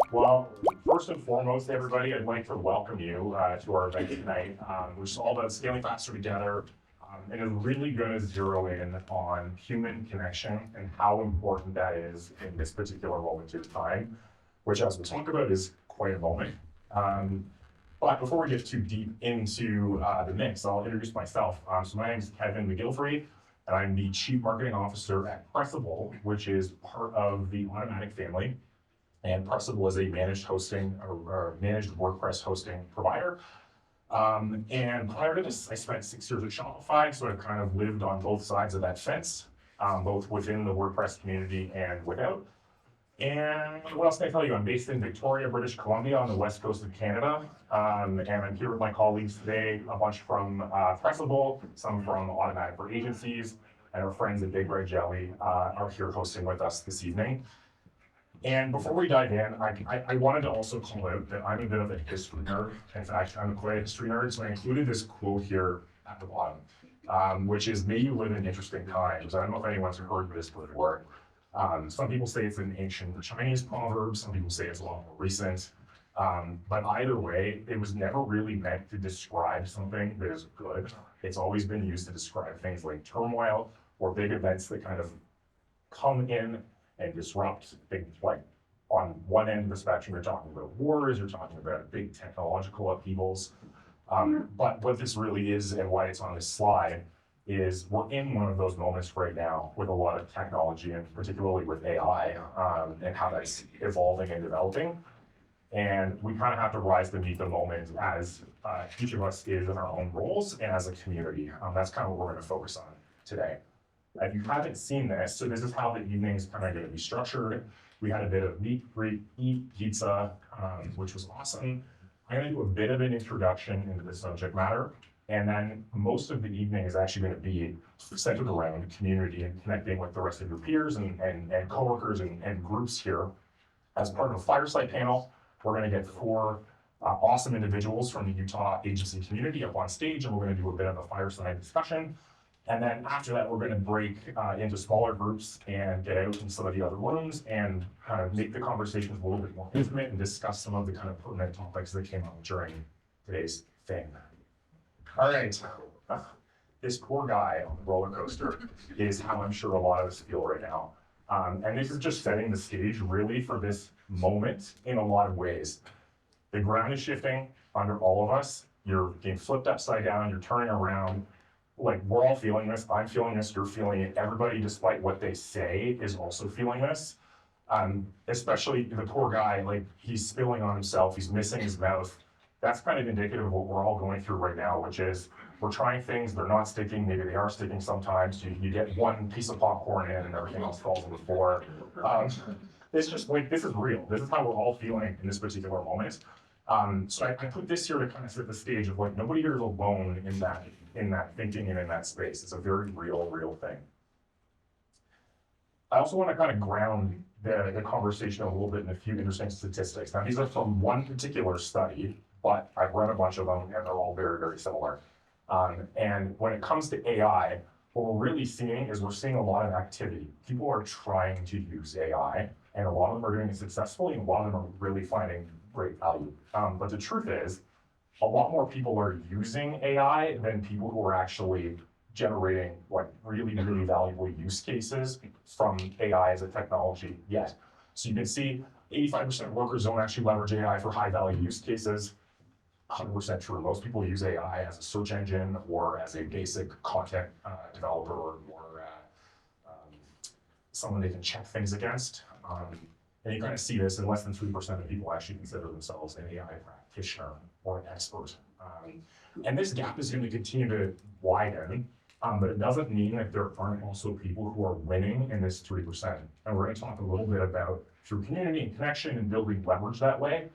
Well, first and foremost, everybody, I'd like to welcome you to our event tonight, which is all about scaling faster together. And is really going to zero in on human connection and how important that is in this particular moment in time, which, as we'll talk about, is quite a moment. But before we get too deep into the mix, I'll introduce myself. So my name is Kevin McGillivray, and I'm the Chief Marketing Officer at Pressable, which is part of the Automattic family. And Pressable is a managed hosting or managed WordPress hosting provider. And prior to this, I spent 6 years at Shopify, so I've kind of lived on both sides of that fence, both within the WordPress community and without. And what else can I tell you? I'm based in Victoria, British Columbia, on the west coast of Canada. And I'm here with my colleagues today, a bunch from Pressable, some from Automattic for agencies, and our friends at Big Red Jelly are here hosting with us this evening. And before we dive in, I wanted to also call out that I'm a bit of a history nerd. In fact, I'm quite a history nerd, so I included this quote here at the bottom, which is, "May you live in interesting times." I don't know if anyone's heard of this before. Some people say it's an ancient Chinese proverb, some people say it's a lot more recent. But either way, it was never really meant to describe something that is good. It's always been used to describe things like turmoil or big events that kind of come in and disrupt things. Like on one end of the spectrum, you're talking about wars, you're talking about big technological upheavals. But what this really is, and why it's on this slide, is we're in one of those moments right now with a lot of technology, and particularly with AI, and how that's evolving and developing. And we kind of have to rise to meet the moment as each of us is in our own roles and as a community. That's kind of what we're going to focus on today. If you haven't seen this, so this is how the evening is kind of going to be structured. We had a bit of meet, greet, eat, pizza, which was awesome. I'm going to do a bit of an introduction into the subject matter, and then most of the evening is actually going to be centered around community and connecting with the rest of your peers and coworkers and groups here. As part of a fireside panel, we're going to get four awesome individuals from the Utah agency community up on stage, and we're going to do a bit of a fireside discussion. And then after that, we're going to break into smaller groups and get out in some of the other rooms and kind of make the conversations a little bit more intimate and discuss some of the kind of pertinent topics that came up during today's thing. All right. This poor guy on the roller coaster is how I'm sure a lot of us feel right now. And this is just setting the stage really for this moment in a lot of ways. The ground is shifting under all of us. You're getting flipped upside down, you're turning around. Like, we're all feeling this. I'm feeling this. You're feeling it. Everybody, despite what they say, is also feeling this. Especially the poor guy, like, he's spilling on himself. He's missing his mouth. That's kind of indicative of what we're all going through right now, which is we're trying things. They're not sticking. Maybe they are sticking sometimes. You get one piece of popcorn in and everything else falls on the floor. It's just like, this is real. This is how we're all feeling in this particular moment. So I put this here to kind of set the stage of like, nobody here is alone in that thinking and in that space. It's a very real thing. I also want to kind of ground the conversation a little bit in a few interesting statistics. Now, these are from one particular study, but I've read a bunch of them and they're all very similar. And when it comes to AI, what we're really seeing is we're seeing a lot of activity. People are trying to use AI, and a lot of them are doing it successfully, and a lot of them are really finding great value. But the truth is, a lot more people are using AI than people who are actually generating like really valuable use cases from AI as a technology yet. So you can see 85% of workers don't actually leverage AI for high value use cases. 100% true. Most people use AI as a search engine or as a basic content developer or someone they can check things against. And you kind of see this in less than 3% of people actually consider themselves an AI practitioner or an expert. And this gap is going to continue to widen, but it doesn't mean that there aren't also people who are winning in this 3%. And we're going to talk a little bit about, through community and connection and building leverage that way,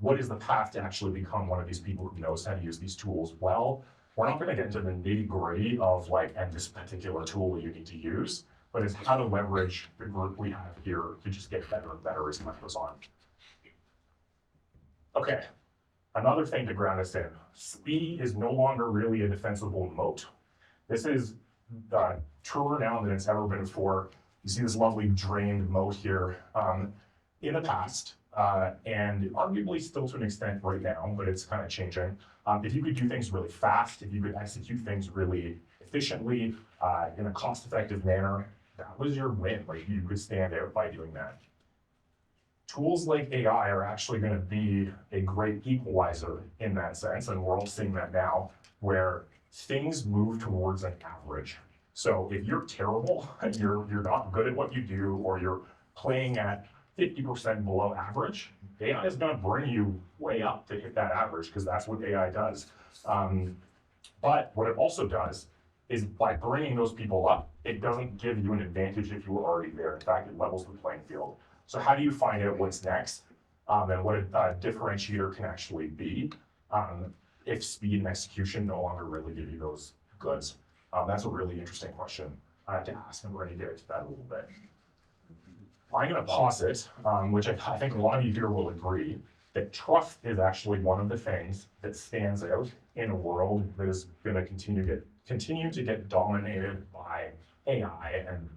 what is the path to actually become one of these people who knows how to use these tools well. We're not going to get into the nitty-gritty of like, and this particular tool you need to use, but it's how to leverage the group we have here to just get better and better as time goes on. Okay, another thing to ground us in. Speed is no longer really a defensible moat. This is truer now than it's ever been before. You see this lovely drained moat here. in the past, and arguably still to an extent right now, but it's kind of changing. If you could do things really fast, if you could execute things really efficiently, in a cost-effective manner, that was your win. Like, you could stand out by doing that. Tools like AI are actually going to be a great equalizer in that sense, and we're all seeing that now, where things move towards an average. So if you're terrible, you're not good at what you do, or you're playing at 50% below average, AI is going to bring you way up to hit that average, because that's what AI does. But what it also does is, by bringing those people up, it doesn't give you an advantage if you were already there. In fact, it levels the playing field. So how do you find out what's next, and what a differentiator can actually be, if speed and execution no longer really give you those goods? That's a really interesting question to ask, and we're going to get into that a little bit. I'm going to posit, which I think a lot of you here will agree, that trust is actually one of the things that stands out in a world that is going to continue to get dominated by AI and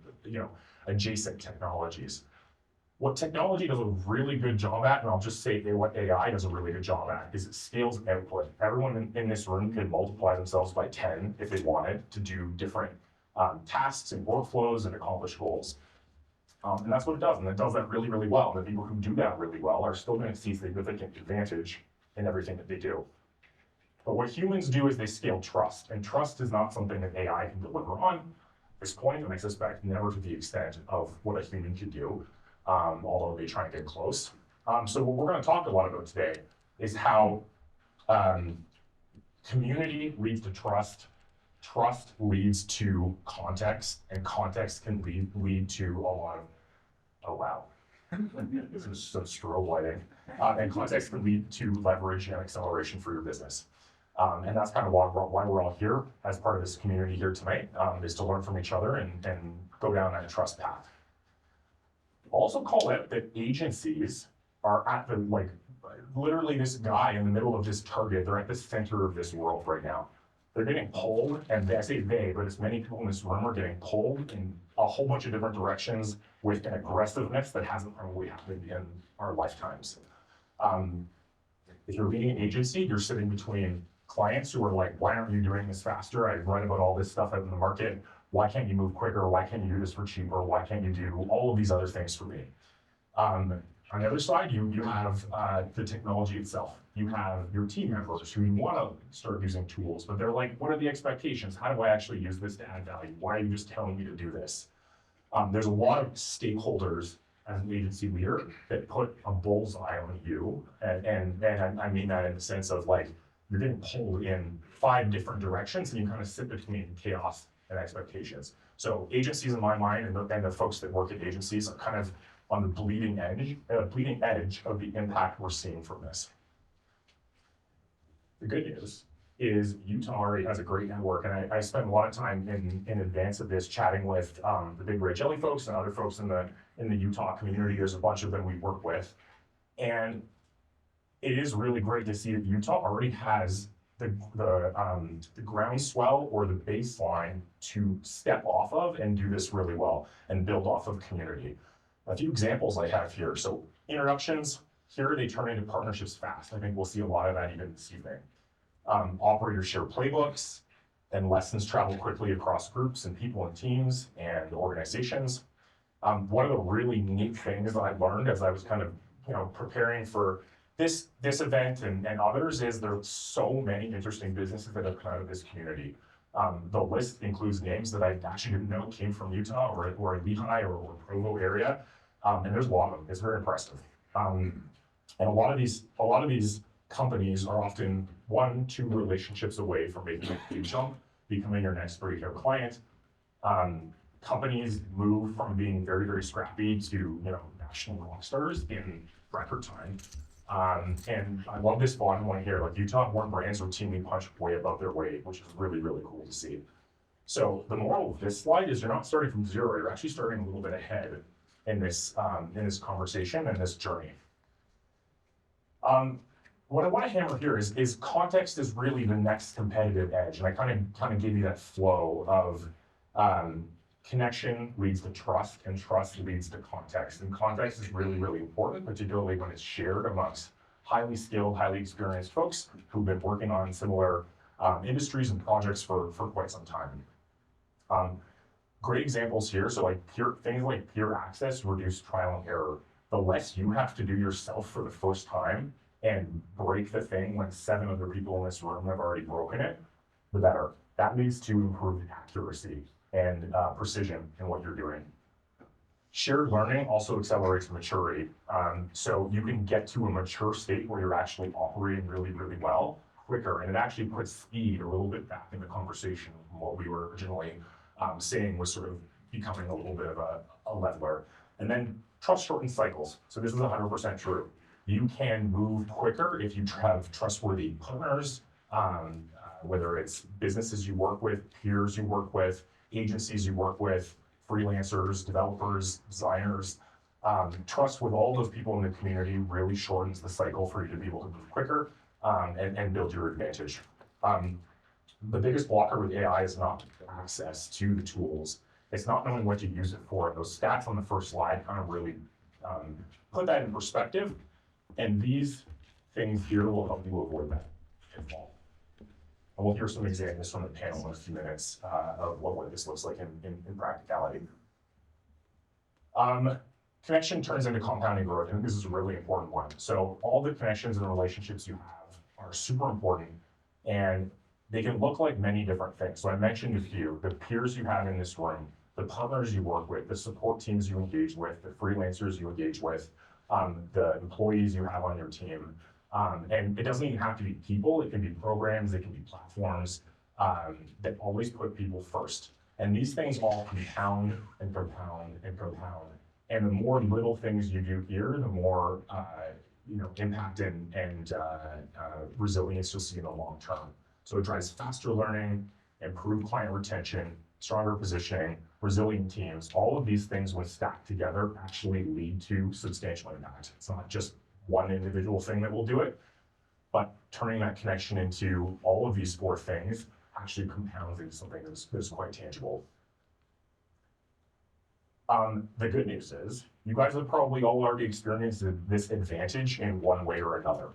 adjacent technologies. What technology does a really good job at, and I'll just say what AI does a really good job at, is it scales output. Everyone in this room could multiply themselves by 10 if they wanted to do different tasks and workflows and accomplish goals. And that's what it does, and it does that really, really well. And the people who do that really well are still going to see significant advantage in everything that they do. But what humans do is they scale trust, and trust is not something that AI can deliver on at this point, and I suspect never to the extent of what a human could do, although they try and get close. So what we're going to talk a lot about today is how community leads to trust, trust leads to context, and context can lead to a lot of, oh wow, this is some strobe lighting, and context can lead to leverage and acceleration for your business. And that's kind of why we're all here as part of this community here tonight, is to learn from each other and go down that trust path. Also call out that agencies are at the, literally this guy in the middle of this target, they're at the center of this world right now. They're getting pulled, and I say they, but as many people in this room are getting pulled in a whole bunch of different directions with an aggressiveness that hasn't probably happened in our lifetimes. If you're leading an agency, you're sitting between clients who are like, why aren't you doing this faster? I've read about all this stuff out in the market. Why can't you move quicker? Why can't you do this for cheaper? Why can't you do all of these other things for me? On the other side, you have the technology itself. You have your team members who want to start using tools, but they're like, what are the expectations? How do I actually use this to add value? Why are you just telling me to do this? There's a lot of stakeholders as an agency leader that put a bullseye on you. And I mean that in the sense of, like, you're getting pulled in 5 different directions, and you kind of sit between chaos and expectations. So agencies, in my mind, and the folks that work at agencies are kind of on the bleeding edge of the impact we're seeing from this. The good news is Utah already has a great network, and I spent a lot of time in advance of this chatting with the Big Red Jelly folks and other folks in the Utah community. There's a bunch of them we work with, and it is really great to see that Utah already has the groundswell or the baseline to step off of and do this really well and build off of community. A few examples I have here. So introductions, here they turn into partnerships fast. I think we'll see a lot of that even this evening. Operators share playbooks, and lessons travel quickly across groups and people and teams and organizations. One of the really neat things that I learned as I was kind of preparing for this event and others is there's so many interesting businesses that have come out of this community. The list includes names that I actually didn't know came from Utah or Lehigh or Provo area, and there's a lot of them. It's very impressive. And a lot of these companies are often 1-2 relationships away from making a big jump, becoming your next breakout client. Companies move from being very, very scrappy to national rock stars in record time. And I love this bottom one here. Like, Utah-born brands routinely punch way above their weight, which is really, really cool to see. So the moral of this slide is you're not starting from zero. You're actually starting a little bit ahead in this conversation and this journey. What I want to hammer here is context is really the next competitive edge, and I kind of gave you that flow of Connection leads to trust, and trust leads to context. And context is really, really important, particularly when it's shared amongst highly skilled, highly experienced folks who've been working on similar industries and projects for quite some time. Great examples here. So like things like peer access reduce trial and error. The less you have to do yourself for the first time and break the thing when 7 other people in this room have already broken it, the better. That leads to improved accuracy and precision in what you're doing. Shared learning also accelerates maturity. So you can get to a mature state where you're actually operating really, really well quicker, and it actually puts speed a little bit back in the conversation from what we were originally saying was sort of becoming a little bit of a leveler. And then trust shortens cycles. So this is 100% true. You can move quicker if you have trustworthy partners, whether it's businesses you work with, peers you work with, agencies you work with, freelancers, developers, designers. Trust with all those people in the community really shortens the cycle for you to be able to move quicker and build your advantage. The biggest blocker with AI is not access to the tools. It's not knowing what to use it for. And those stats on the first slide kind of really put that in perspective. And these things here will help you avoid that pitfall. And we'll hear some examples from the panel in a few minutes of what this looks like in practicality. Connection turns into compounding growth, and this is a really important one. So all the connections and relationships you have are super important, and they can look like many different things. So I mentioned a few: the peers you have in this room, the partners you work with, the support teams you engage with, the freelancers you engage with, the employees you have on your team. And it doesn't even have to be people, it can be programs, it can be platforms that always put people first. And these things all compound and compound and compound. And the more little things you do here, the more impact and resilience you'll see in the long term. So it drives faster learning, improved client retention, stronger positioning, resilient teams. All of these things, when stacked together, actually lead to substantial impact. It's not just one individual thing that will do it, but turning that connection into all of these 4 things actually compounds into something that's quite tangible. The good news is, you guys have probably all already experienced this advantage in one way or another.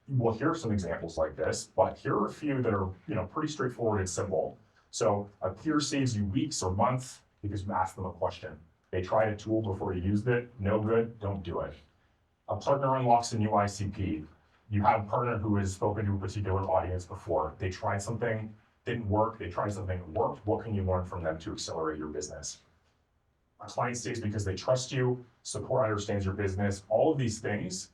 We'll hear some examples like this, but here are a few that are pretty straightforward and simple. So a peer saves you weeks or months because you asked them a question. They tried a tool before you used it, no good, don't do it. A partner unlocks a new ICP. You have a partner who has spoken to a particular audience before. They tried something, didn't work. They tried something, worked. What can you learn from them to accelerate your business? A client stays because they trust you. Support understands your business. All of these things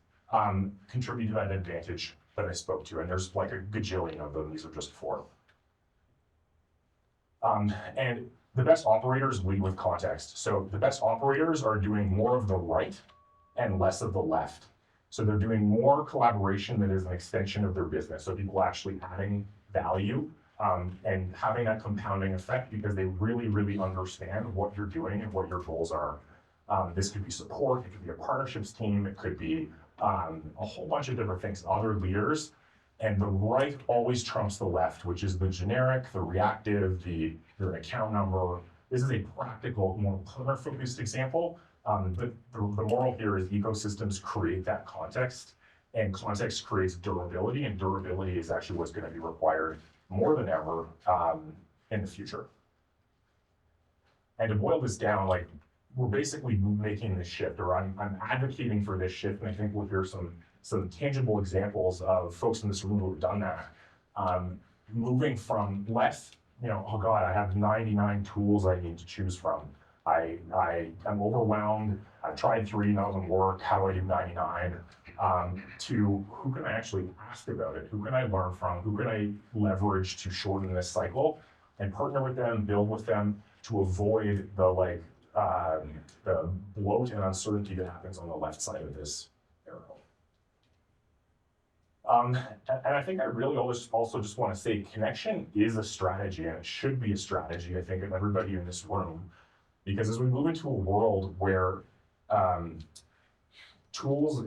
contribute to that advantage that I spoke to. And there's like a gajillion of them. These are just 4. And the best operators lead with context. So the best operators are doing more of the right and less of the left. So they're doing more collaboration that is an extension of their business. So people actually adding value and having that compounding effect because they really, really understand what you're doing and what your goals are. This could be support, it could be a partnerships team, it could be a whole bunch of different things, other leaders. And the right always trumps the left, which is the generic, the reactive, your account number. This is a practical, more partner-focused example. But the moral here is ecosystems create that context, and context creates durability, and durability is actually what's going to be required more than ever in the future. And to boil this down, like, we're basically making this shift, or I'm advocating for this shift, and I think we'll hear some tangible examples of folks in this room who have done that. Moving from less, oh God, I have 99 tools I need to choose from. I'm overwhelmed. I've tried 3, none of them work. How do I do 99? To who can I actually ask about it? Who can I learn from? Who can I leverage to shorten this cycle and partner with them, build with them to avoid the bloat and uncertainty that happens on the left side of this arrow. And I think I really also just want to say connection is a strategy, and it should be a strategy, I think, of everybody in this room. Because as we move into a world where tools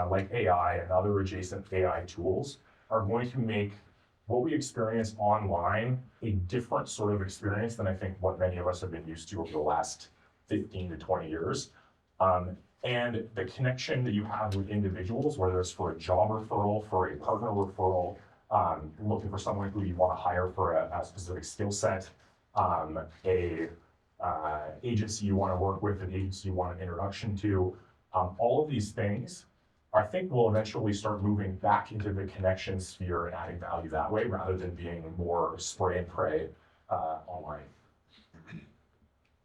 like AI and other adjacent AI tools are going to make what we experience online, a different sort of experience than I think what many of us have been used to over the last 15 to 20 years. And the connection that you have with individuals, whether it's for a job referral, for a partner referral, looking for someone who you want to hire for a specific skill set, a agency you want to work with, an agency you want an introduction to, all of these things, I think will eventually start moving back into the connection sphere and adding value that way rather than being more spray and pray online.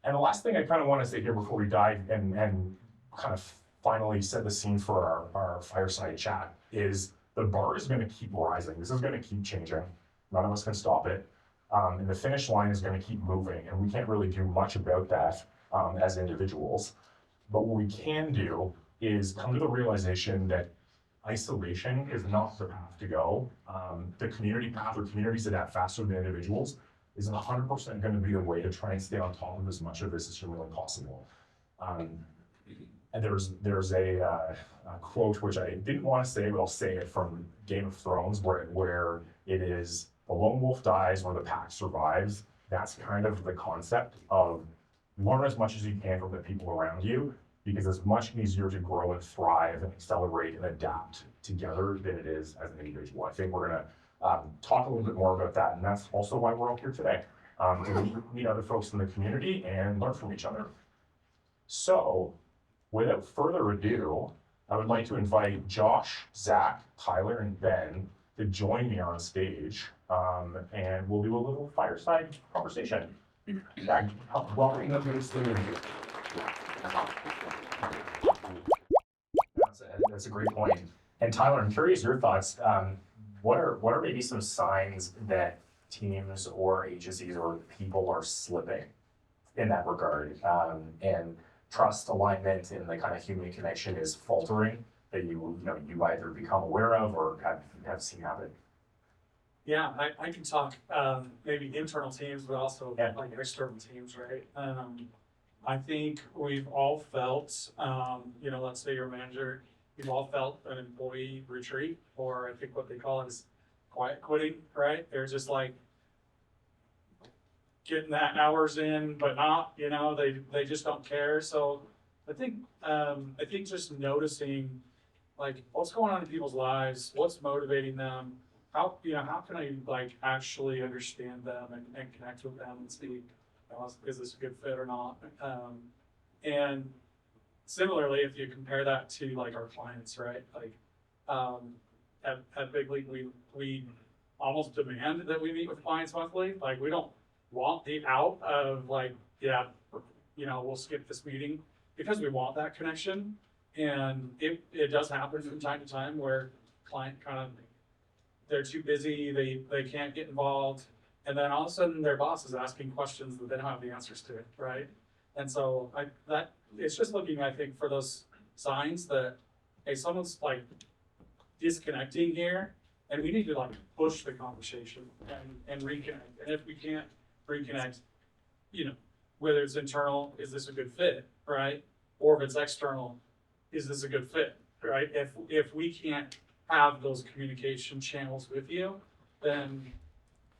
And the last thing I kind of want to say here before we dive and kind of finally set the scene for our fireside chat is the bar is going to keep rising. This is going to keep changing. None of us can stop it. And the finish line is going to keep moving, and we can't really do much about that as individuals. But what we can do is come to the realization that isolation is not the path to go. The community path or communities that adapt faster than individuals is 100% going to be the way to try and stay on top of as much of this as humanly possible. And there's a quote which I didn't want to say, but I'll say it from Game of Thrones, where it is the lone wolf dies where the pack survives. That's kind of the concept of learn as much as you can from the people around you, because it's much easier to grow and thrive and accelerate and adapt together than it is as an individual. I think we're going to talk a little bit more about that, and that's also why we're all here today, to meet other folks in the community and learn from each other. So, without further ado, I would like to invite Josh, Zach, Tyler, and Ben to join me on stage, and we'll do a little fireside conversation. Zach, welcome to the stage. That's a great point. And Tyler, I'm curious your thoughts. What are maybe some signs that teams or agencies or people are slipping in that regard, and trust, alignment, and the kind of human connection is faltering that you either become aware of or have seen happen? Yeah, I can talk maybe internal teams, but also like external teams, right? I think we've all felt, let's say you're a manager, you've all felt an employee retreat, or I think what they call it is quiet quitting, right? They're just like getting that hours in, but not, they just don't care. So I think just noticing like what's going on in people's lives, what's motivating them, how can I like actually understand them and connect with them and see, is this a good fit or not? And similarly, if you compare that to like our clients, right? Like at Big League, we almost demand that we meet with clients monthly. Like we don't want the out of like, we'll skip this meeting, because we want that connection. And it does happen from time to time where client they're too busy, they can't get involved, and then all of a sudden their boss is asking questions that they don't have the answers to, right? And so it's just looking, I think, for those signs that, hey, someone's like disconnecting here, and we need to like push the conversation and reconnect. And if we can't reconnect, whether it's internal, is this a good fit, right? Or if it's external, is this a good fit, right? If we can't have those communication channels with you, then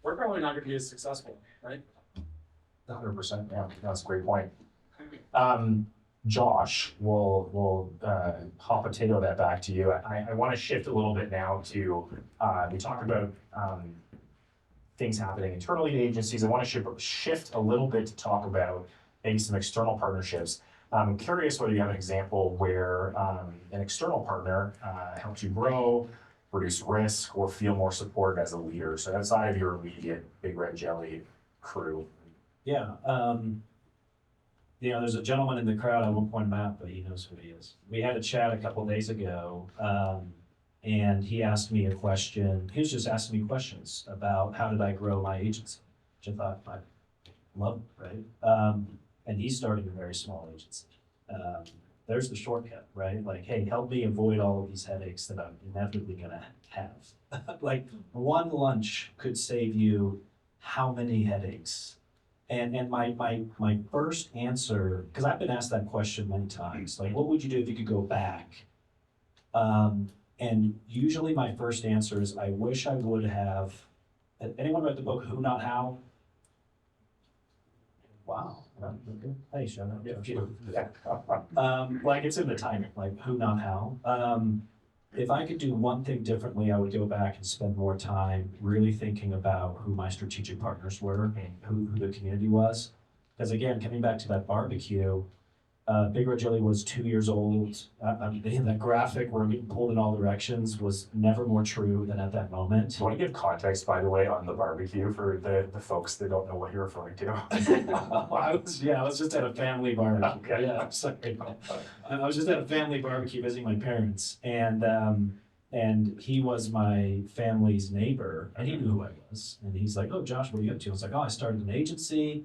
we're probably not going to be as successful, right? 100%. Yeah, that's a great point. Josh, we'll hot potato that back to you. I want to shift a little bit now to we talked about things happening internally to agencies. I want to shift a little bit to talk about maybe some external partnerships. I'm curious whether you have an example where an external partner helps you grow, reduce risk, or feel more supported as a leader. So outside of your immediate Big Red Jelly crew. Yeah. There's a gentleman in the crowd, I won't point him out, but he knows who he is. We had a chat a couple of days ago, and he asked me a question. He was just asking me questions about how did I grow my agency, which I thought I love, right? And he's starting a very small agency. There's the shortcut, right? Like, hey, help me avoid all of these headaches that I'm inevitably gonna have. Like one lunch could save you how many headaches? And my first answer, because I've been asked that question many times, like, what would you do if you could go back? And usually my first answer is, I wish I would have Anyone read the book Who Not How? Wow. Hey, shout out. Like it's in the title, like Who Not How. If I could do one thing differently, I would go back and spend more time really thinking about who my strategic partners were, who the community was. Because again, coming back to that barbecue, Big Red Jelly was 2 years old. That graphic where I'm getting pulled in all directions was never more true than at that moment. Do you want to give context, by the way, on the barbecue for the folks that don't know what you're referring to? I was just at a family barbecue. Okay. Yeah, I'm sorry. I was just at a family barbecue visiting my parents, and he was my family's neighbor, and he knew who I was. And he's like, "Oh, Josh, what are you up to?" I was like, "Oh, I started an agency."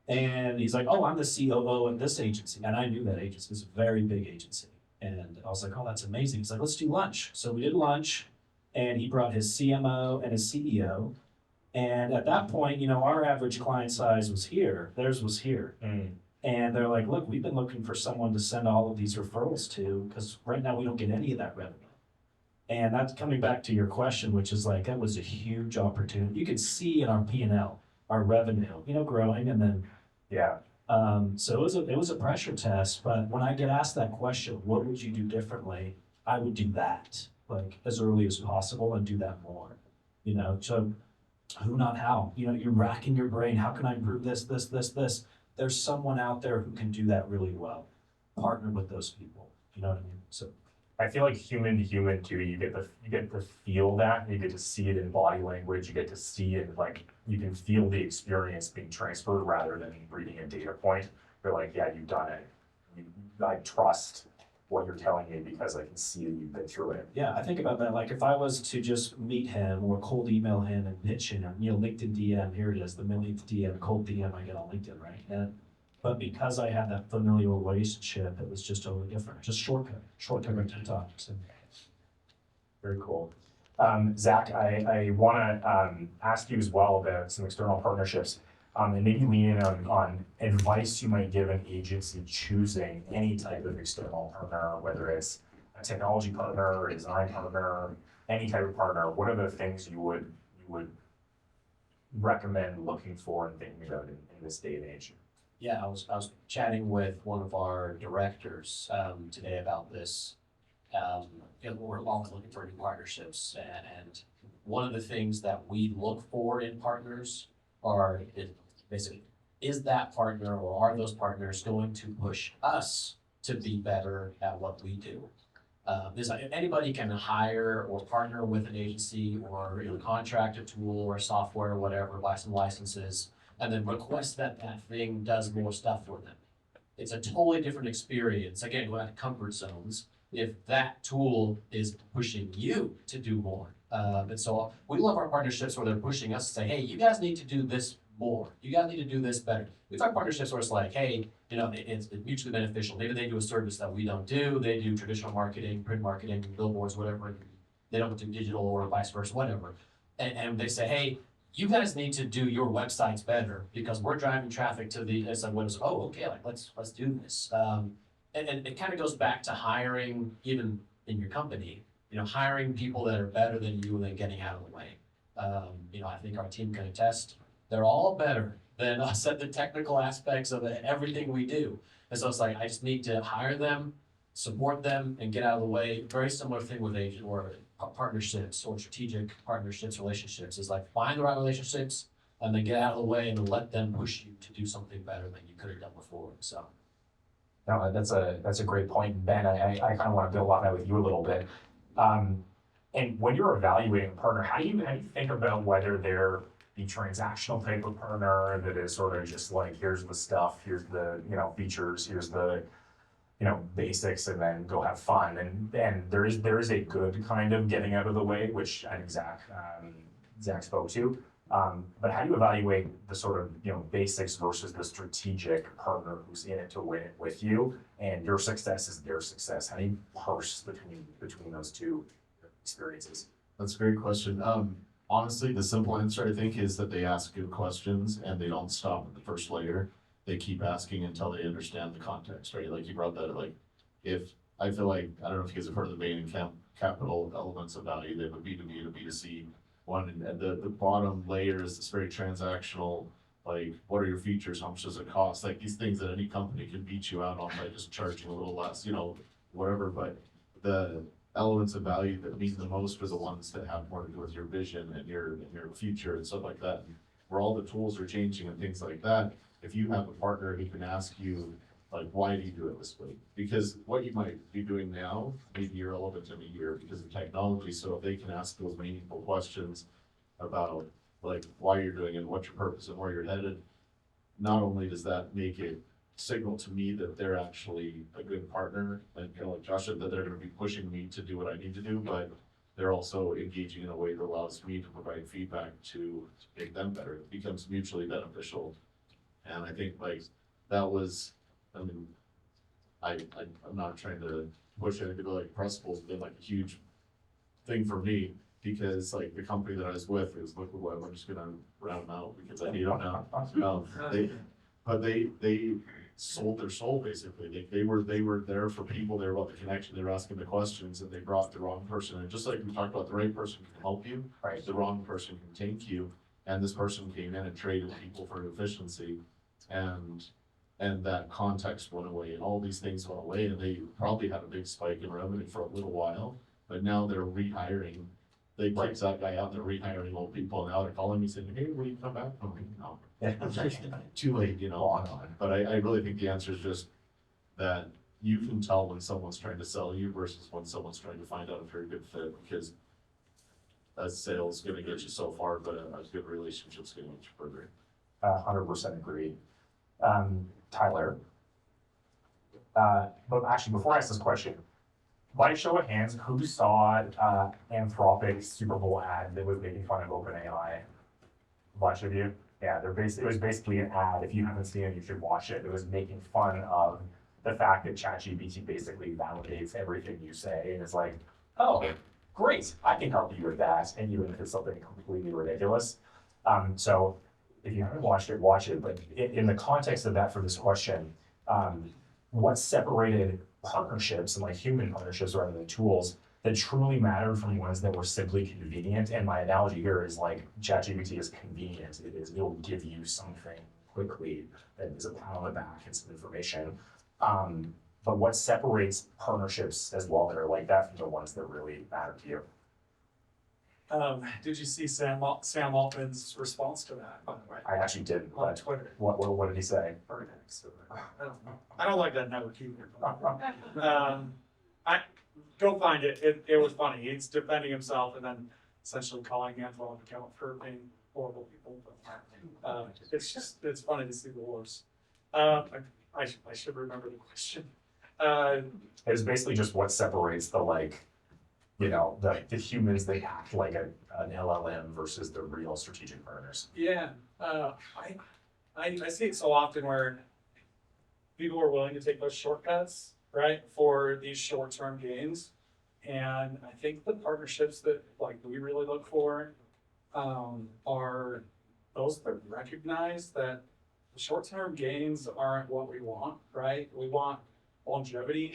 And he's like, "Oh, I'm the COO of this agency." And I knew that agency. It's a very big agency. And I was like, "Oh, that's amazing." He's like, "Let's do lunch." So we did lunch, and he brought his CMO and his CEO. And at that point, our average client size was here. Theirs was here. And they're like, "Look, we've been looking for someone to send all of these referrals to because right now we don't get any of that revenue." And that's coming back to your question, which is like, that was a huge opportunity. You could see in our P&L, our revenue, growing, and then Yeah. so it was a pressure test, but when I get asked that question, what would you do differently? I would do that, like as early as possible and do that more, so who not how, you're racking your brain. How can I improve this? There's someone out there who can do that really well. Partner with those people, you know what I mean? So I feel like human to human too, you get to feel that, you get to see it in body language, you get to see it like, you can feel the experience being transferred rather than reading a data point. You're like, yeah, you've done it. I trust what you're telling me because I can see that you've been through it. yeah, I think about that. Like if I was to just meet him or cold email him and pitch him, LinkedIn DM, here it is, the millionth DM, cold DM I get on LinkedIn, right? But because I had that familial relationship, it was just totally different. Just shortcut right to the top. So. Very cool. Zach, I want to ask you as well about some external partnerships, and maybe lean in on advice you might give an agency choosing any type of external partner, whether it's a technology partner, a design partner, any type of partner. What are the things you would recommend looking for and thinking about in this day and age? Yeah, I was chatting with one of our directors today about this. We're always looking for new partnerships, and one of the things that we look for in partners basically, is that partner or are those partners going to push us to be better at what we do? Anybody can hire or partner with an agency or contract a tool or software or whatever, buy some licenses, and then request that thing does more stuff for them. It's a totally different experience. Again, go out of comfort zones if that tool is pushing you to do more. And so we love our partnerships where they're pushing us to say, hey, you guys need to do this more. You guys need to do this better. We've had partnerships where it's like, hey, it's mutually beneficial. Maybe they do a service that we don't do. They do traditional marketing, print marketing, billboards, whatever. They don't do digital or vice versa, whatever. And they say, hey, you guys need to do your websites better because we're driving traffic to the website. Oh, okay, like let's do this. And it kind of goes back to hiring, even in your company, hiring people that are better than you and then getting out of the way. I think our team can attest, they're all better than us at the technical aspects of everything we do. And so it's like, I just need to hire them, support them, and get out of the way. Very similar thing with agent or partnerships or strategic partnerships, relationships is like find the right relationships and then get out of the way and let them push you to do something better than you could have done before. So. No, that's a great point, Ben. I kind of want to build on that with you a little bit. And when you're evaluating a partner, how do you think about whether they're the transactional type of partner that is sort of just like, here's the stuff, here's the features, here's the basics, and then go have fun. And there is a good kind of getting out of the way, which I think Zach spoke to. But how do you evaluate the sort of basics versus the strategic partner who's in it to win it with you, and your success is their success? How do you parse between those two experiences? That's a great question. Honestly, the simple answer I think is that they ask good questions and they don't stop at the first layer. They keep asking until they understand the context, right? Like you brought that, like if I feel like, I don't know if you guys have heard of the main and capital elements of value, they have a B2B and a B2C. one, and the bottom layer is this very transactional, like, what are your features, how much does it cost, like these things that any company can beat you out on by just charging a little less, whatever, but the elements of value that mean the most are the ones that have more to do with your vision and your future and stuff like that. Where all the tools are changing and things like that, if you have a partner who can ask you, like, why do you do it this way? Because what you might be doing now, maybe you're relevant in a year because of technology, so if they can ask those meaningful questions about, like, why you're doing it, what's your purpose and where you're headed, not only does that make it signal to me that they're actually a good partner, and kind of like Josh said, that they're gonna be pushing me to do what I need to do, but they're also engaging in a way that allows me to provide feedback to make them better. It becomes mutually beneficial. And I think, like, that was, I mean, I'm not trying to push anything, but like Pressable's been like a huge thing for me, because like the company that I was with is Liquid Web. I'm just gonna round them out because I need them now. They sold their soul basically. They were there for people. They were about the connection. They were asking the questions, and they brought the wrong person. And just like we talked about, the right person can help you, Right. the wrong person can tank you. And this person came in and traded people for efficiency, and that context went away, and all these things went away, and they probably had a big spike in revenue for a little while, but now they're rehiring. They kicked that guy out, they're rehiring old people, and now they're calling me saying, hey, will you come back? I'm like, no. Too late, But I really think the answer is just that you can tell when someone's trying to sell you versus when someone's trying to find out if you're a good fit, because a sale's gonna get you so far, but a good relationship's gonna get you further. 100% agree. Tyler, but actually, before I ask this question, by show of hands, who saw Anthropic's Super Bowl ad that was making fun of OpenAI? A bunch of you? Yeah, it was basically an ad. If you haven't seen it, you should watch it. It was making fun of the fact that ChatGPT basically validates everything you say, and it's like, oh, great, I can help you with that, and even if it's something completely ridiculous. So if you haven't watched it, watch it. But in the context of that, for this question, what separated partnerships and like human partnerships rather than tools that truly mattered from ones that were simply convenient? And my analogy here is like ChatGPT is convenient. It'll give you something quickly that is a pat on the back and some information. But what separates partnerships as well that are like that from the ones that really matter to you? Did you see Sam Altman's response to that, by the way, I actually didn't. on But Twitter? what did he say? Or next, I don't know. I don't like that network either. I go find it. It was funny. He's defending himself and then essentially calling Anthropic out for being horrible people. But, it's funny to see the wars. I should remember the question. It was basically just what separates the the humans that act like an LLM versus the real strategic partners. Yeah, I see it so often where people are willing to take those shortcuts, right, for these short-term gains. And I think the partnerships that we really look for are those that recognize that the short-term gains aren't what we want, right? We want longevity.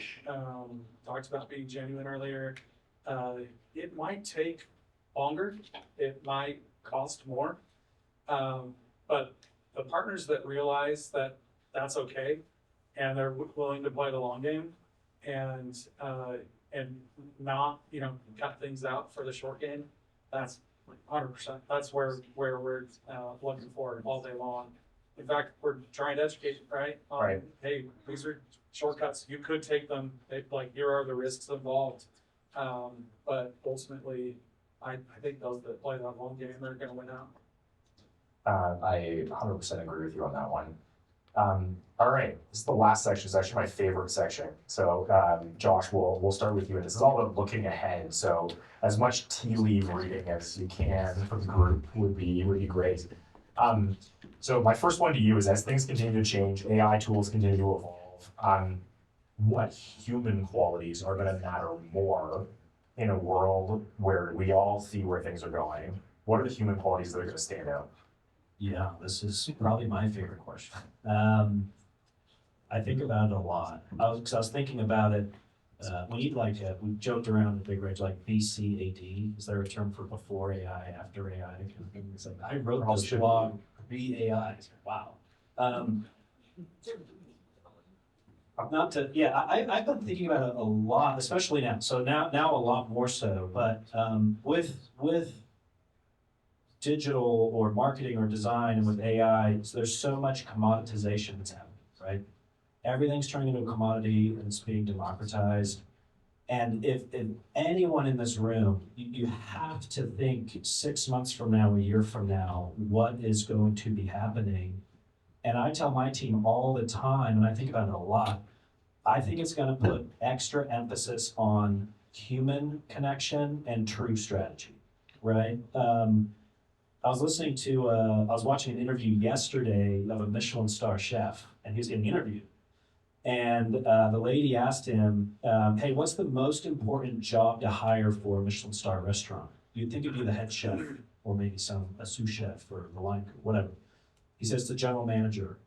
Talked about being genuine earlier. It might take longer. It might cost more. But the partners that realize that that's okay and they're willing to play the long game and not, cut things out for the short game, that's 100%. That's where we're looking for all day long. In fact, we're trying to educate, right? Right. Hey, these are shortcuts. You could take them. Here are the risks involved. But ultimately, I think those that play that long game are going to win out. I 100% agree with you on that one. All right, this is the last section. It's actually my favorite section. So, Josh, we'll start with you. And this is all about looking ahead. So, as much tea leaf reading as you can for the group would be great. So, my first one to you is, as things continue to change, AI tools continue to evolve. What human qualities are going to matter more in a world where we all see where things are going? What are the human qualities that are going to stand out? Yeah, this is probably my favorite question. I think about it a lot. I was thinking about it We need like, we joked around at Big Ridge, like BCAD. Is there a term for before AI, after AI? Kind of thing? It's like, I wrote this blog pre-AI. It's like, wow. Not to, yeah, I've been thinking about it a lot, especially now. So now a lot more so, but with digital or marketing or design and with AI, there's so much commoditization that's happening, right? Everything's turning into a commodity and it's being democratized. And if anyone in this room, you have to think 6 months from now, a year from now, what is going to be happening. And I tell my team all the time, and I think about it a lot, I think it's going to put extra emphasis on human connection and true strategy, right? I was watching an interview yesterday of a Michelin star chef, and he was getting interviewed. And the lady asked him, hey, what's the most important job to hire for a Michelin star restaurant? You'd think it'd be the head chef, or maybe a sous chef, or the line cook, whatever. He says, the general manager.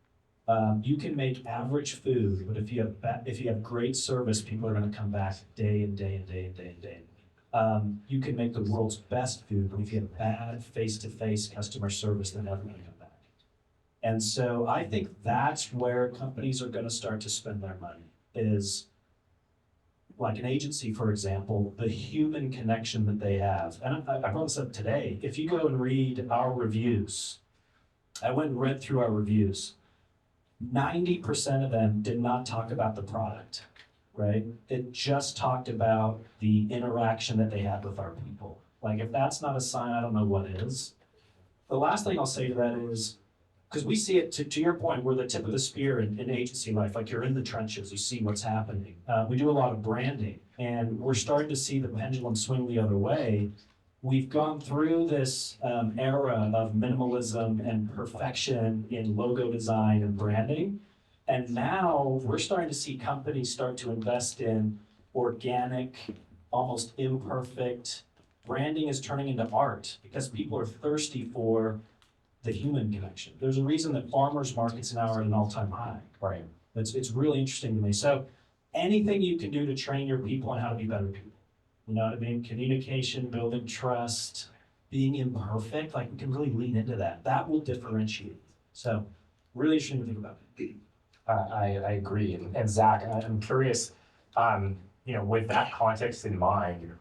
You can make average food, but if you have great service, people are going to come back day and day and day and day and day. You can make the world's best food, but if you have bad face-to-face customer service, they're never going to come back. And so I think that's where companies are going to start to spend their money, is like an agency, for example, the human connection that they have. And I brought this up today. If you go and read our reviews, I went and read through our reviews. 90% of them did not talk about the product, right? It just talked about the interaction that they had with our people. Like, if that's not a sign, I don't know what is. The last thing I'll say to that is, because we see it, to your point, we're the tip of the spear in agency life. Like, you're in the trenches, you see what's happening. We do a lot of branding, and we're starting to see the pendulum swing the other way. We've gone through this era of minimalism and perfection in logo design and branding. And now we're starting to see companies start to invest in organic, almost imperfect. Branding is turning into art because people are thirsty for the human connection. There's a reason that farmers markets now are at an all-time high. Right. It's really interesting to me. So anything you can do to train your people on how to be better people. You know what I mean? Communication, building trust, being imperfect, like we can really lean into that. That will differentiate. So really interesting to think about. I agree. And Zach, I'm curious, with that context in mind,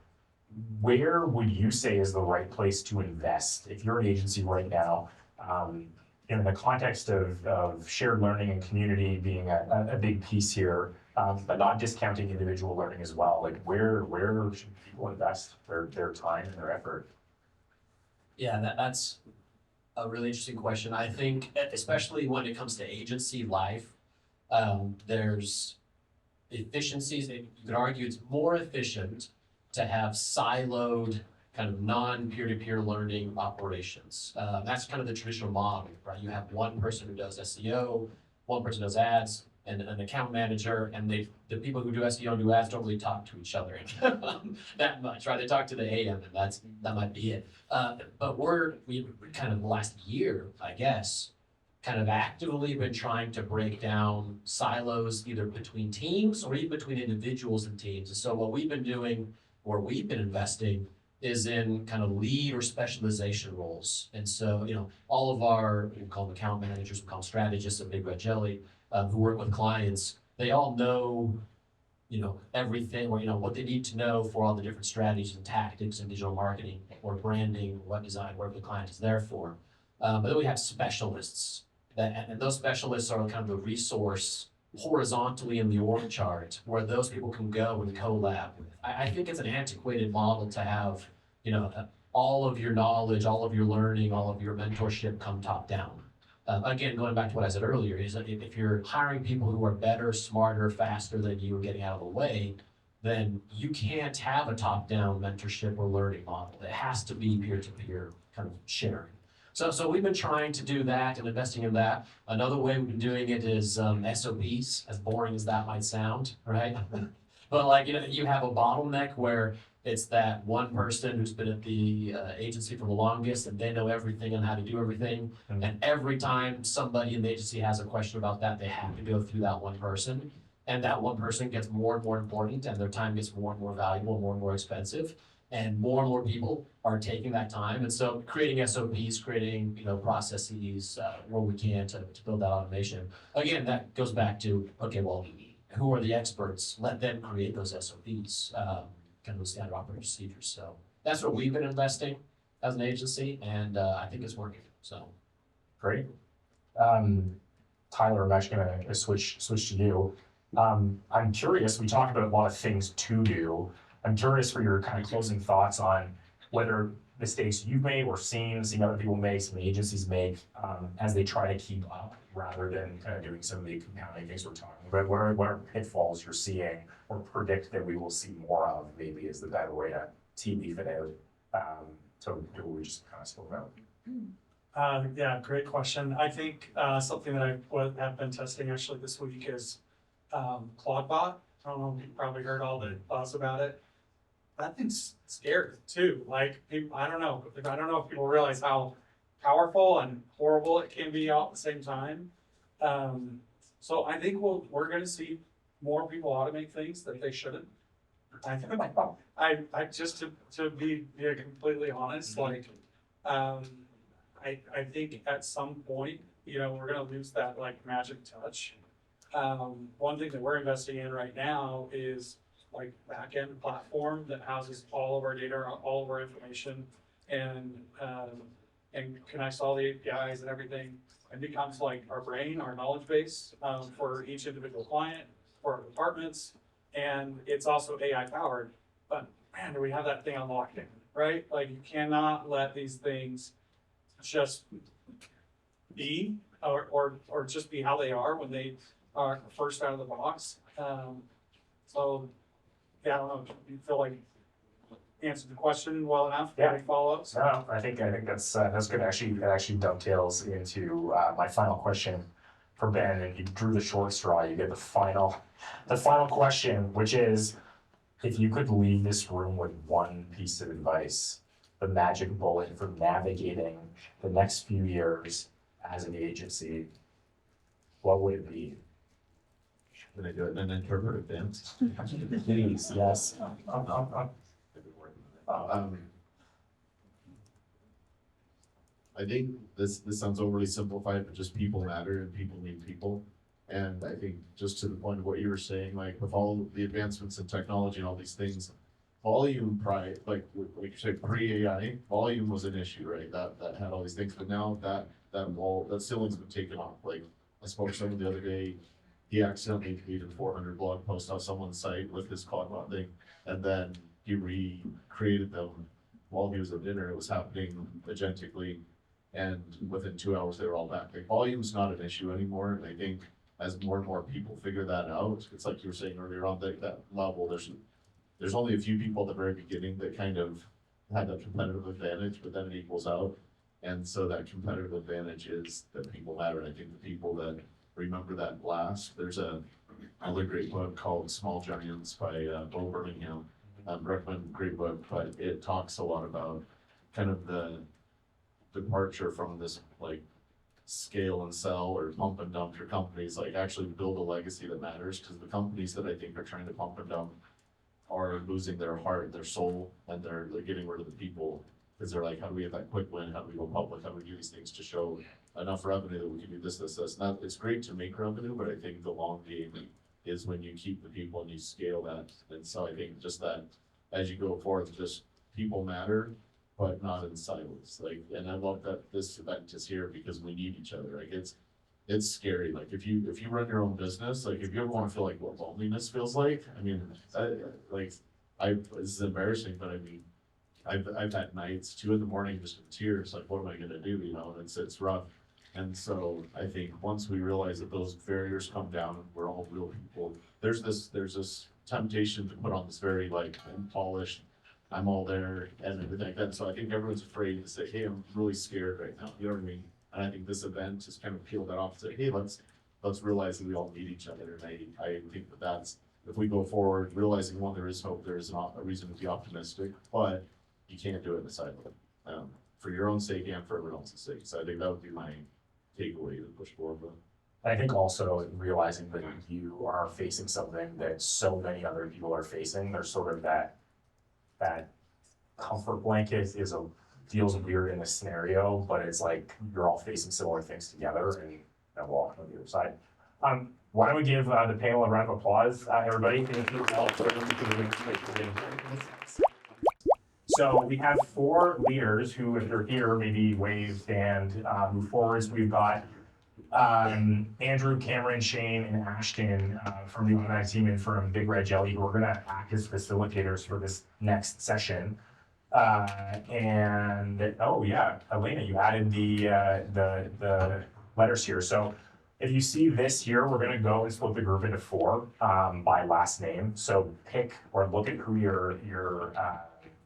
where would you say is the right place to invest? If you're an agency right now, in the context of shared learning and community being a big piece here, but not discounting individual learning as well. Like where should people invest their time and their effort? Yeah, that's a really interesting question. I think, especially when it comes to agency life, there's efficiencies. You could argue it's more efficient to have siloed kind of non-peer-to-peer learning operations. That's kind of the traditional model, right? You have one person who does SEO, one person does ads, and an account manager, and the people who do SEO and do ads don't really talk to each other that much, right? They talk to the AM, and that might be it. But we've kind of the last year, I guess, kind of actively been trying to break down silos either between teams or even between individuals and teams. And so what we've been doing, or we've been investing, is in kind of lead or specialization roles. And so, all of our, we call them account managers, we call them strategists at Big Red Jelly, who work with clients, they all know, everything, or, what they need to know for all the different strategies and tactics in digital marketing or branding, web design, whatever the client is there for. But then we have specialists, and those specialists are kind of the resource horizontally in the org chart where those people can go and collab with. I think it's an antiquated model to have, all of your knowledge, all of your learning, all of your mentorship come top down. Again, going back to what I said earlier, is that if you're hiring people who are better, smarter, faster than you and getting out of the way, then you can't have a top-down mentorship or learning model. It has to be peer-to-peer kind of sharing. So we've been trying to do that and investing in that. Another way we've been doing it is SOPs, as boring as that might sound, right? But you have a bottleneck where it's that one person who's been at the agency for the longest and they know everything and how to do everything. Mm-hmm. And every time somebody in the agency has a question about that, they have to go through that one person. And that one person gets more and more important, and their time gets more and more valuable, more and more expensive. And more people are taking that time. And so creating SOPs, creating, processes where we can to build that automation. Again, that goes back to, okay, well, who are the experts? Let them create those SOPs, kind of standard operating procedures. So that's what we've been investing as an agency, and I think it's working. So Great. Tyler, I'm actually gonna switch to you. I'm curious, we talked about a lot of things to do. I'm curious for your kind of closing thoughts on whether mistakes you've made or seen other people make, some agencies make, as they try to keep up rather than kind of doing some of the compounding things we're talking about. What are pitfalls you're seeing or predict that we will see more of, maybe is the better way to leaf it out, to what we just kind of spoke about. Yeah, great question. I think something that I have been testing actually this week is Claudebot. I don't know if you've probably heard all the thoughts about it. That thing's scary too. Like, I don't know if people realize how powerful and horrible it can be all at the same time. So I think we're going to see more people automate things that they shouldn't. I just to be completely honest, like, I think at some point, we're going to lose that like magic touch. One thing that we're investing in right now is like back-end platform that houses all of our data, all of our information, and connects all the APIs and everything, and becomes like our brain, our knowledge base for each individual client, for our departments, and it's also AI powered. But man, do we have that thing on lockdown, right? Like, you cannot let these things just be or just be how they are when they are first out of the box. So yeah, I don't know. Do you feel like answered the question well enough? Yeah. Any follow-ups? No, I think that's good. Actually, that actually dovetails into my final question for Ben, and you drew the short straw. You get the final question, which is, if you could leave this room with one piece of advice, the magic bullet for navigating the next few years as an agency, what would it be? Did I do it in an interpretive dance? Please, yes. I think this sounds overly simplified, but just people matter and people need people. And I think just to the point of what you were saying, like with all the advancements in technology and all these things, volume like you said, pre-AI, volume was an issue, right? That had all these things, but now that ceiling's been taken off. Like, I spoke to someone the other day, he accidentally created 400 blog posts on someone's site with his Claudebot thing, and then he recreated them while he was at dinner. It was happening agentically, and within 2 hours they were all back. Like, volume's not an issue anymore, and I think as more and more people figure that out, it's like you were saying earlier on, that level, there's only a few people at the very beginning that kind of had that competitive advantage, but then it equals out. And so that competitive advantage is that people matter. And I think the people that remember that last, there's another great book called Small Giants by Bo Birmingham. Recommend, great book, but it talks a lot about kind of the departure from this like scale and sell or pump and dump your companies, like actually build a legacy that matters, because the companies that I think are trying to pump and dump are losing their heart, their soul, and they're getting rid of the people, because they're like, how do we get that quick win? How do we go public? How do we do these things to show enough revenue that we can do this? Not, it's great to make revenue, but I think the long game is when you keep the people and you scale that. And so I think just that as you go forth, just people matter, but not in silos. Like, and I love that this event is here because we need each other. Like, it's scary. Like, if you run your own business, like if you ever want to feel like what loneliness feels like, I mean, this is embarrassing, but I mean, I've had nights 2 a.m. just in tears, like, what am I gonna do? And it's rough. And so I think once we realize that those barriers come down, we're all real people. There's this temptation to put on this very like polished, I'm all there and everything like that. So I think everyone's afraid to say, hey, I'm really scared right now. You know what I mean? And I think this event has kind of peeled that off and say, hey, let's realize that we all need each other. And I think that's, if we go forward, realizing one, there is hope, there is a reason to be optimistic, but you can't do it in a silo, for your own sake and for everyone else's sake. So I think that would be my takeaway to push forward with. I think also realizing that you are facing something that so many other people are facing, there's sort of that comfort blanket feels weird in a scenario, but it's like you're all facing similar things together and then walking on the other side. Why don't we give the panel a round of applause, everybody? So we have 4 leaders who, if they're here, maybe wave and move forwards. We've got Andrew, Cameron, Shane, and Ashton from the Automattic team and from Big Red Jelly, who are going to act as facilitators for this next session. And oh yeah, Elena, you added the letters here. So if you see this here, we're going to go and split the group into 4 by last name. So pick or look at who your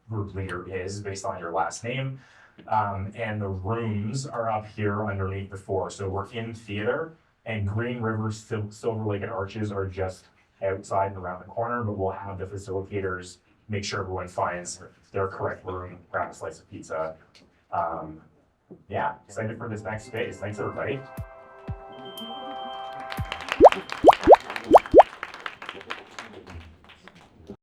group leader is based on your last name. And the rooms are up here underneath the 4. So we're in theater, and Green River, Silver Lake, and Arches are just outside and around the corner, but we'll have the facilitators make sure everyone finds their correct room, grab a slice of pizza. Yeah, excited for this next phase. Thanks, everybody.